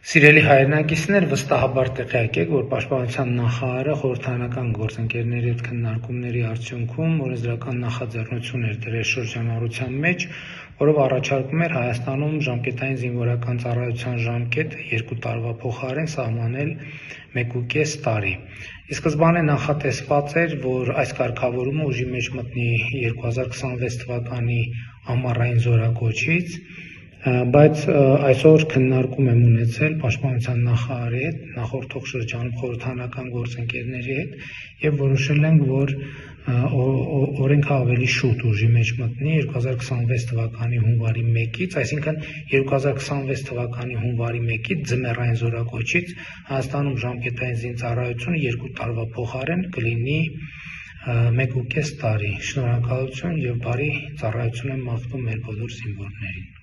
Սիրելի հայրենակիցներ, վստահաբար տեղյակ եք, որ Պաշտպանության նախարարը խորհրդարանական գործընկերների հետ քննարկումների արդյունքում օրենսդրական նախաձեռնություն էր դրել շրջանառության մեջ, որով առաջարկում էր Հայաստանում ժամկետային զինվորական ծառայության ժամկետը 2 տարվա փոխարեն սահմանել 1.5 տարի։ Ի սկզբանե նախատեսված էր, որ այս կարգավորումը ուժի մեջ մտնի 2026 թվականի ամառային զորակոչից, բայց այսօր քննարկում եմ ունեցել Պաշտպանության նախարարի հետ, նախորդող շրջանում խորհրդարանական գործընկերների հետ եւ որոշել ենք, որ օրենքը ավելի շուտ ուժի մեջ մտնի 2026 թվականի հունվարի 1-ից, այսինքն 2026 թվականի հունվարի 1-ից ձմեռային զորակոչից Հայաստանում ժամկետային զինծառայությունը 2 տարվա փոխարեն կլինի 1.5 տարի։ Շնորհակալություն եւ բարի ծառայություն եմ մաղթում մեր բոլոր զինվորներին։